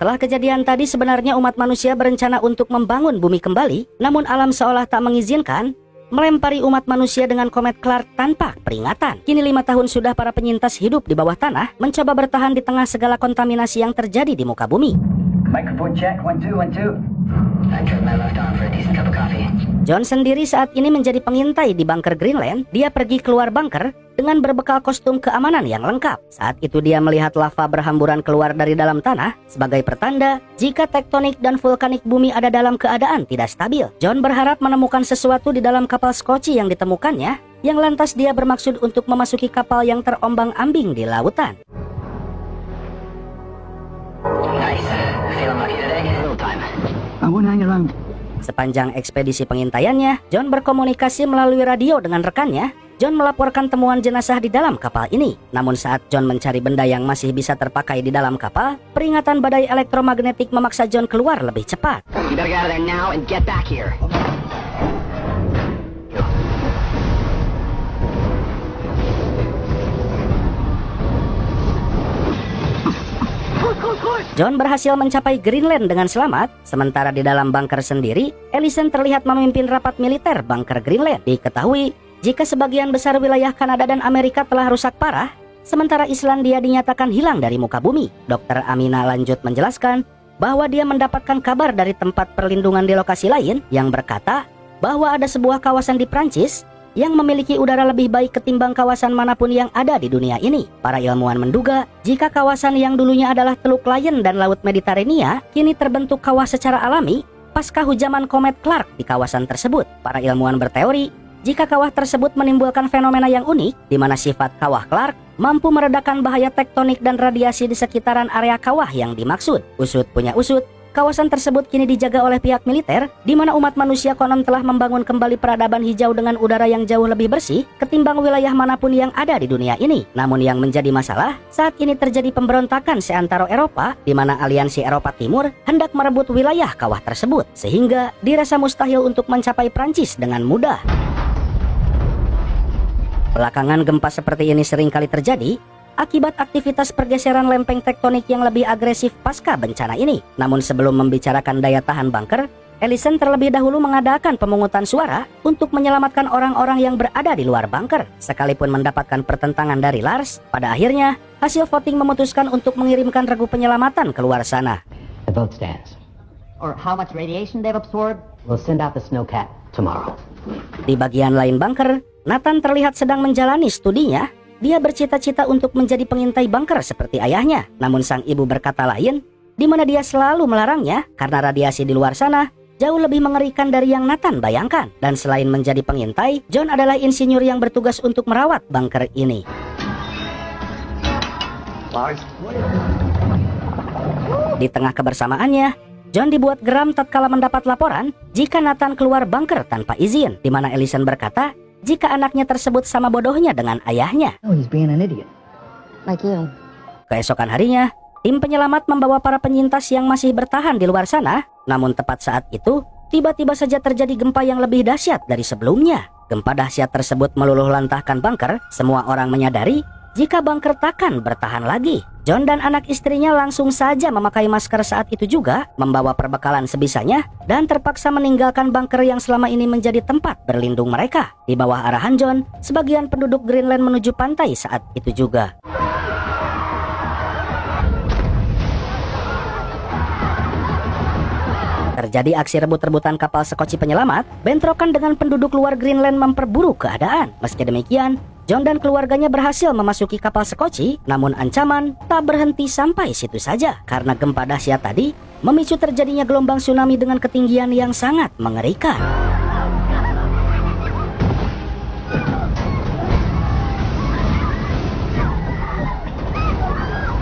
Setelah kejadian tadi sebenarnya umat manusia berencana untuk membangun bumi kembali, namun alam seolah tak mengizinkan, melempari umat manusia dengan komet Clark tanpa peringatan. Kini 5 tahun sudah para penyintas hidup di bawah tanah, mencoba bertahan di tengah segala kontaminasi yang terjadi di muka bumi. Microphone check, 1 2 1 2. I turned my left arm for a decent cup of coffee. John sendiri saat ini menjadi pengintai di bunker Greenland. Dia pergi keluar bunker dengan berbekal kostum keamanan yang lengkap. Saat itu dia melihat lava berhamburan keluar dari dalam tanah sebagai pertanda jika tektonik dan vulkanik bumi ada dalam keadaan tidak stabil. John berharap menemukan sesuatu di dalam kapal Scotchy yang ditemukannya, yang lantas dia bermaksud untuk memasuki kapal yang terombang-ambing di lautan. Nice. Feeling lucky today? A little time. I won't hang around. Sepanjang ekspedisi pengintaiannya, John berkomunikasi melalui radio dengan rekannya. John melaporkan temuan jenazah di dalam kapal ini. Namun saat John mencari benda yang masih bisa terpakai di dalam kapal, peringatan badai elektromagnetik memaksa John keluar lebih cepat. You better get out of there now and get back here. John berhasil mencapai Greenland dengan selamat, sementara di dalam bunker sendiri, Ellison terlihat memimpin rapat militer bunker Greenland. Diketahui jika sebagian besar wilayah Kanada dan Amerika telah rusak parah, sementara Islandia dinyatakan hilang dari muka bumi. Dr. Amina lanjut menjelaskan bahwa dia mendapatkan kabar dari tempat perlindungan di lokasi lain yang berkata bahwa ada sebuah kawasan di Prancis yang memiliki udara lebih baik ketimbang kawasan manapun yang ada di dunia ini. Para ilmuwan menduga jika kawasan yang dulunya adalah Teluk Lion dan Laut Mediterania kini terbentuk kawah secara alami pasca hujaman komet Clark di kawasan tersebut. Para ilmuwan berteori jika kawah tersebut menimbulkan fenomena yang unik di mana sifat kawah Clark mampu meredakan bahaya tektonik dan radiasi di sekitaran area kawah yang dimaksud. Usut punya usut, kawasan tersebut kini dijaga oleh pihak militer, di mana umat manusia konon telah membangun kembali peradaban hijau dengan udara yang jauh lebih bersih ketimbang wilayah manapun yang ada di dunia ini. Namun yang menjadi masalah, saat ini terjadi pemberontakan seantero Eropa, di mana aliansi Eropa Timur hendak merebut wilayah kawah tersebut, sehingga dirasa mustahil untuk mencapai Prancis dengan mudah. Belakangan gempa seperti ini sering kali terjadi akibat aktivitas pergeseran lempeng tektonik yang lebih agresif pasca bencana ini. Namun sebelum membicarakan daya tahan bunker, Ellison terlebih dahulu mengadakan pemungutan suara untuk menyelamatkan orang-orang yang berada di luar bunker. Sekalipun mendapatkan pertentangan dari Lars, pada akhirnya hasil voting memutuskan untuk mengirimkan regu penyelamatan keluar sana. The vote stands. Or how much radiation they've absorbed? We'll send out the snowcat tomorrow. Di bagian lain bunker, Nathan terlihat sedang menjalani studinya. Dia bercita-cita untuk menjadi pengintai bunker seperti ayahnya. Namun sang ibu berkata lain, di mana dia selalu melarangnya karena radiasi di luar sana jauh lebih mengerikan dari yang Nathan bayangkan. Dan selain menjadi pengintai, John adalah insinyur yang bertugas untuk merawat bunker ini. Di tengah kebersamaannya, John dibuat geram tatkala mendapat laporan jika Nathan keluar bunker tanpa izin, di mana Ellison berkata jika anaknya tersebut sama bodohnya dengan ayahnya. Oh, he's being an idiot. Like you. Keesokan harinya, tim penyelamat membawa para penyintas yang masih bertahan di luar sana. Namun tepat saat itu, tiba-tiba saja terjadi gempa yang lebih dahsyat dari sebelumnya. Gempa dahsyat tersebut meluluh lantahkan bunker. Semua orang menyadari jika bunker takkan bertahan lagi. John dan anak istrinya langsung saja memakai masker saat itu juga, membawa perbekalan sebisanya, dan terpaksa meninggalkan bunker yang selama ini menjadi tempat berlindung mereka. Di bawah arahan John, sebagian penduduk Greenland menuju pantai saat itu juga. Terjadi aksi rebut-rebutan kapal Scotchy penyelamat. Bentrokan dengan penduduk luar Greenland memperburuk keadaan. Meski demikian, John dan keluarganya berhasil memasuki kapal Scotchy, namun ancaman tak berhenti sampai situ saja. Karena gempa dahsyat tadi memicu terjadinya gelombang tsunami dengan ketinggian yang sangat mengerikan.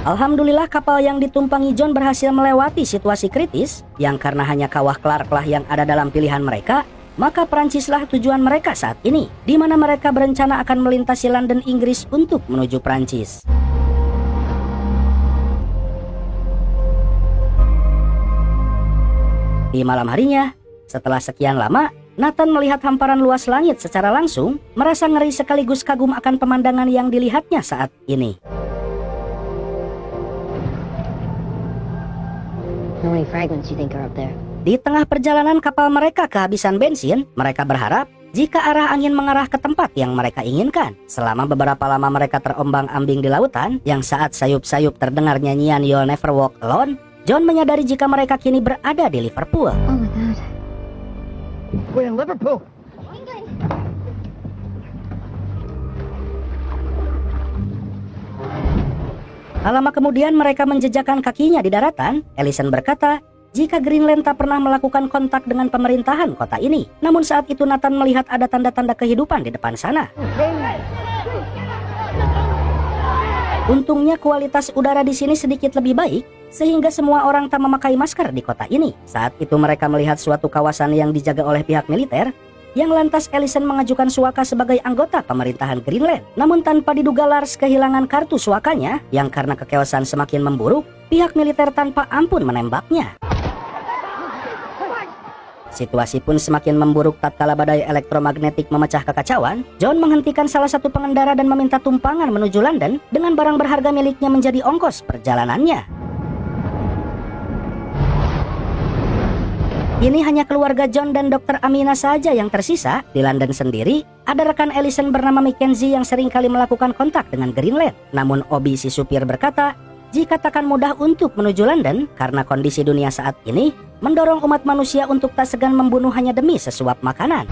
Alhamdulillah kapal yang ditumpangi John berhasil melewati situasi kritis, yang karena hanya kawah Clark lah yang ada dalam pilihan mereka, maka Prancislah tujuan mereka saat ini, di mana mereka berencana akan melintasi London, Inggris untuk menuju Prancis. Di malam harinya, setelah sekian lama, Nathan melihat hamparan luas langit secara langsung, merasa ngeri sekaligus kagum akan pemandangan yang dilihatnya saat ini. How many fragments you think are up there? Di tengah perjalanan kapal mereka kehabisan bensin, mereka berharap jika arah angin mengarah ke tempat yang mereka inginkan. Selama beberapa lama mereka terombang-ambing di lautan, yang saat sayup-sayup terdengar nyanyian You'll Never Walk Alone, John menyadari jika mereka kini berada di Liverpool. Oh my god. We're in Liverpool. Tak lama kemudian mereka menjejakkan kakinya di daratan. Ellison berkata jika Greenland tak pernah melakukan kontak dengan pemerintahan kota ini. Namun saat itu Nathan melihat ada tanda-tanda kehidupan di depan sana. Untungnya kualitas udara di sini sedikit lebih baik, sehingga semua orang tak memakai masker di kota ini. Saat itu mereka melihat suatu kawasan yang dijaga oleh pihak militer, yang lantas Ellison mengajukan suaka sebagai anggota pemerintahan Greenland. Namun tanpa diduga Lars kehilangan kartu suakanya, yang karena kekeosan semakin memburuk, pihak militer tanpa ampun menembaknya. Situasi pun semakin memburuk tatkala badai elektromagnetik memecah kekacauan. John menghentikan salah satu pengendara dan meminta tumpangan menuju London dengan barang berharga miliknya menjadi ongkos perjalanannya. Ini hanya keluarga John dan Dr. Amina saja yang tersisa. Di London sendiri, ada rekan Ellison bernama Mackenzie yang sering kali melakukan kontak dengan Greenland. Namun Obi si supir berkata, jika takkan mudah untuk menuju London karena kondisi dunia saat ini mendorong umat manusia untuk tak segan membunuh hanya demi sesuap makanan.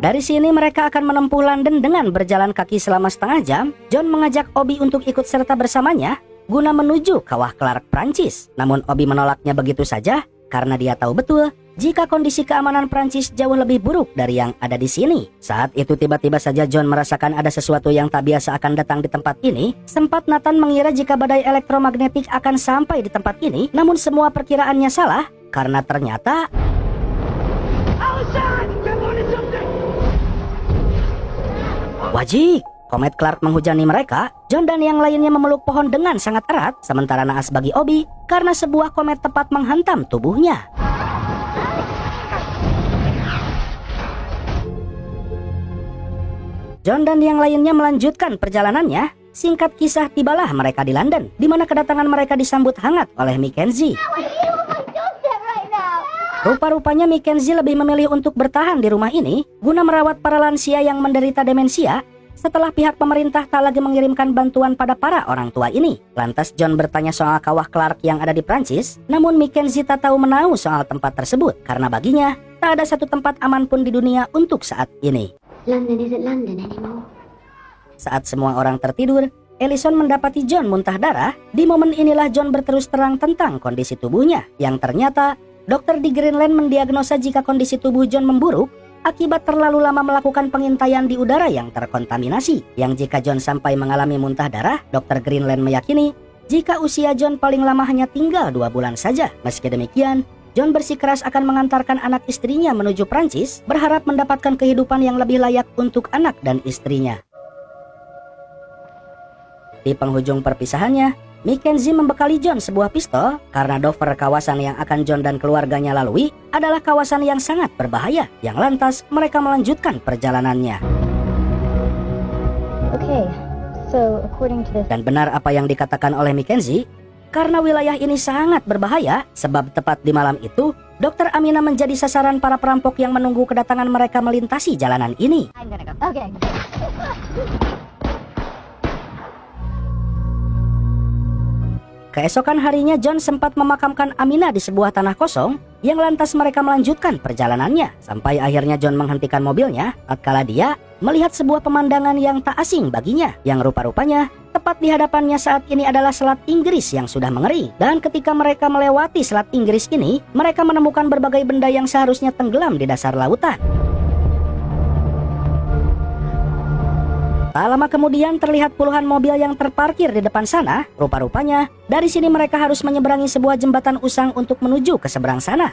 Dari sini mereka akan menempuh London dengan berjalan kaki selama setengah jam. John mengajak Obi untuk ikut serta bersamanya guna menuju kawah Clark, Prancis. Namun Obi menolaknya begitu saja karena dia tahu betul jika kondisi keamanan Prancis jauh lebih buruk dari yang ada di sini. Saat itu tiba-tiba saja John merasakan ada sesuatu yang tak biasa akan datang di tempat ini. Sempat Nathan mengira jika badai elektromagnetik akan sampai di tempat ini, namun semua perkiraannya salah karena ternyata wajib. Komet Clark menghujani mereka. John dan yang lainnya memeluk pohon dengan sangat erat, sementara naas bagi Obi karena sebuah komet tepat menghantam tubuhnya. John dan yang lainnya melanjutkan perjalanannya. Singkat kisah, tibalah mereka di London, di mana kedatangan mereka disambut hangat oleh Mackenzie. Rupa-rupanya Mackenzie lebih memilih untuk bertahan di rumah ini guna merawat para lansia yang menderita demensia setelah pihak pemerintah tak lagi mengirimkan bantuan pada para orang tua ini. Lantas John bertanya soal kawah Clark yang ada di Prancis, namun Mackenzie tak tahu menahu soal tempat tersebut karena baginya tak ada satu tempat aman pun di dunia untuk saat ini. London isn't London anymore. Saat semua orang tertidur, Ellison mendapati John muntah darah. Di momen inilah John berterus terang tentang kondisi tubuhnya, yang ternyata dokter di Greenland mendiagnosa jika kondisi tubuh John memburuk akibat terlalu lama melakukan pengintaian di udara yang terkontaminasi. Yang jika John sampai mengalami muntah darah, dokter Greenland meyakini jika usia John paling lama hanya tinggal 2 bulan saja. Meski demikian, John bersikeras akan mengantarkan anak istrinya menuju Prancis, berharap mendapatkan kehidupan yang lebih layak untuk anak dan istrinya. Di penghujung perpisahannya, Mackenzie membekali John sebuah pistol karena Dover, kawasan yang akan John dan keluarganya lalui, adalah kawasan yang sangat berbahaya. Yang lantas mereka melanjutkan perjalanannya. Okay, so according to this, Dan benar apa yang dikatakan oleh Mackenzie, karena wilayah ini sangat berbahaya, sebab tepat di malam itu, Dr. Amina menjadi sasaran para perampok yang menunggu kedatangan mereka melintasi jalanan ini. I'm gonna go. Okay. Keesokan harinya John sempat memakamkan Amina di sebuah tanah kosong, yang lantas mereka melanjutkan perjalanannya. Sampai akhirnya John menghentikan mobilnya tatkala dia melihat sebuah pemandangan yang tak asing baginya, yang rupa-rupanya tepat di hadapannya saat ini adalah Selat Inggris yang sudah mengering. Dan ketika mereka melewati Selat Inggris ini, mereka menemukan berbagai benda yang seharusnya tenggelam di dasar lautan. Tak lama kemudian terlihat puluhan mobil yang terparkir di depan sana. Rupa-rupanya dari sini mereka harus menyeberangi sebuah jembatan usang untuk menuju ke seberang sana.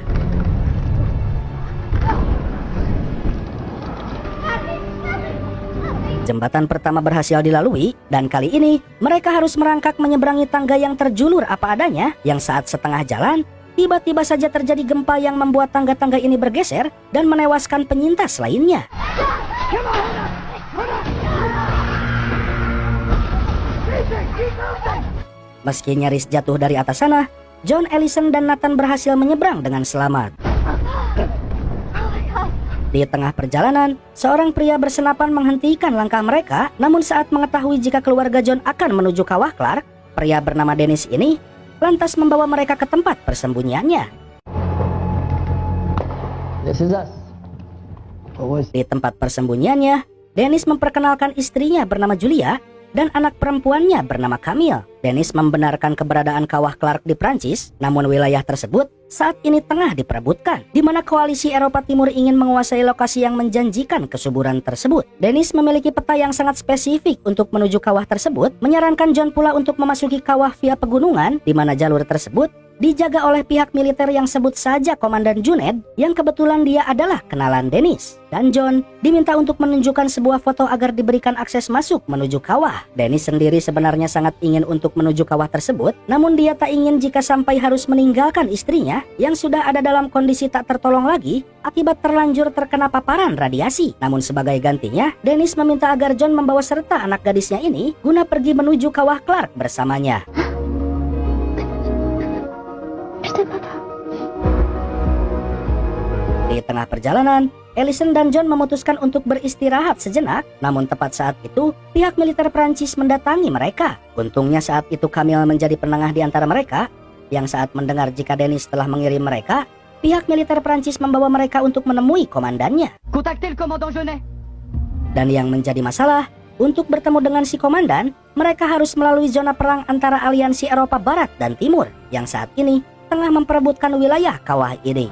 Jembatan pertama berhasil dilalui, dan kali ini mereka harus merangkak menyeberangi tangga yang terjulur apa adanya, yang saat setengah jalan tiba-tiba saja terjadi gempa yang membuat tangga-tangga ini bergeser dan menewaskan penyintas lainnya. Meski nyaris jatuh dari atas sana, John, Ellison, dan Nathan berhasil menyeberang dengan selamat. Di tengah perjalanan, seorang pria bersenapan menghentikan langkah mereka, namun saat mengetahui jika keluarga John akan menuju kawah Clark, pria bernama Dennis ini lantas membawa mereka ke tempat persembunyiannya. This is us. Di tempat persembunyiannya, Dennis memperkenalkan istrinya bernama Julia dan anak perempuannya bernama Camille. Dennis membenarkan keberadaan kawah Clark di Prancis, namun wilayah tersebut saat ini tengah diperebutkan, di mana koalisi Eropa Timur ingin menguasai lokasi yang menjanjikan kesuburan tersebut. Dennis memiliki peta yang sangat spesifik untuk menuju kawah tersebut, menyarankan John pula untuk memasuki kawah via pegunungan, di mana jalur tersebut dijaga oleh pihak militer yang sebut saja Komandan Junaid, yang kebetulan dia adalah kenalan Dennis. Dan John diminta untuk menunjukkan sebuah foto agar diberikan akses masuk menuju kawah. Dennis sendiri sebenarnya sangat ingin untuk menuju kawah tersebut, namun dia tak ingin jika sampai harus meninggalkan istrinya yang sudah ada dalam kondisi tak tertolong lagi akibat terlanjur terkena paparan radiasi. Namun sebagai gantinya, Dennis meminta agar John membawa serta anak gadisnya ini guna pergi menuju kawah Clark bersamanya. Di tengah perjalanan, Ellison dan John memutuskan untuk beristirahat sejenak, namun tepat saat itu, pihak militer Prancis mendatangi mereka. Untungnya saat itu Camille menjadi penengah di antara mereka, yang saat mendengar jika Dennis telah mengirim mereka, pihak militer Prancis membawa mereka untuk menemui komandannya. Contactez le commandant Genet. Dan yang menjadi masalah, untuk bertemu dengan si komandan, mereka harus melalui zona perang antara aliansi Eropa Barat dan Timur, yang saat ini tengah memperebutkan wilayah kawah ini.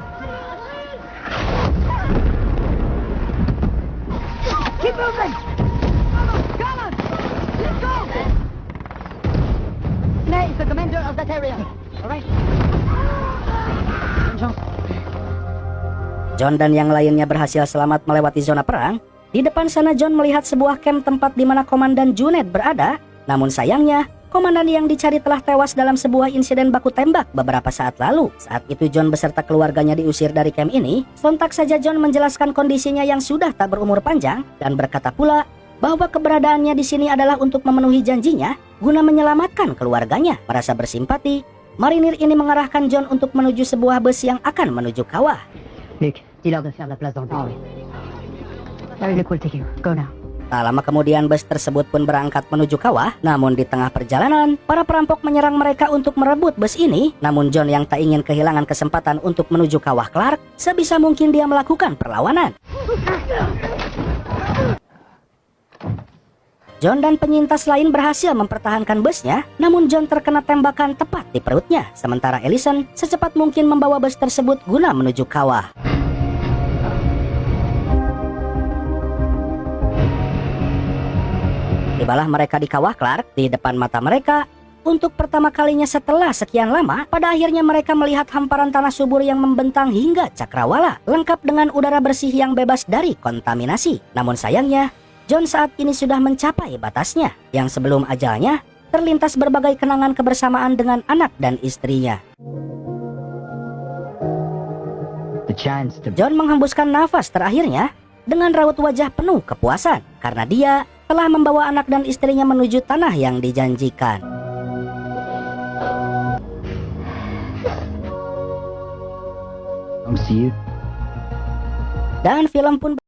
Keep moving! Come on! Let's go! Genet is the commander of that area. All right? John dan yang lainnya berhasil selamat melewati zona perang. Di depan sana John melihat sebuah camp tempat di mana Komandan Junaid berada. Namun sayangnya, komandan yang dicari telah tewas dalam sebuah insiden baku tembak beberapa saat lalu. Saat itu John beserta keluarganya diusir dari camp ini. Sontak saja John menjelaskan kondisinya yang sudah tak berumur panjang dan berkata pula bahwa keberadaannya di sini adalah untuk memenuhi janjinya guna menyelamatkan keluarganya. Merasa bersimpati, marinir ini mengarahkan John untuk menuju sebuah bus yang akan menuju kawah. Luc, dis-leur de faire la place dans le bus. Luc will take you. Go now. Tak lama kemudian bus tersebut pun berangkat menuju kawah. Namun di tengah perjalanan, para perampok menyerang mereka untuk merebut bus ini. Namun John yang tak ingin kehilangan kesempatan untuk menuju kawah Clark, sebisa mungkin dia melakukan perlawanan. John dan penyintas lain berhasil mempertahankan busnya, namun John terkena tembakan tepat di perutnya. Sementara Ellison secepat mungkin membawa bus tersebut guna menuju kawah. Tibalah mereka di kawah Clark. Di depan mata mereka, untuk pertama kalinya setelah sekian lama, pada akhirnya mereka melihat hamparan tanah subur yang membentang hingga cakrawala, lengkap dengan udara bersih yang bebas dari kontaminasi. Namun sayangnya, John saat ini sudah mencapai batasnya, yang sebelum ajalnya terlintas berbagai kenangan kebersamaan dengan anak dan istrinya. John menghembuskan nafas terakhirnya dengan raut wajah penuh kepuasan, karena dia telah membawa anak dan istrinya menuju tanah yang dijanjikan. Dan film pun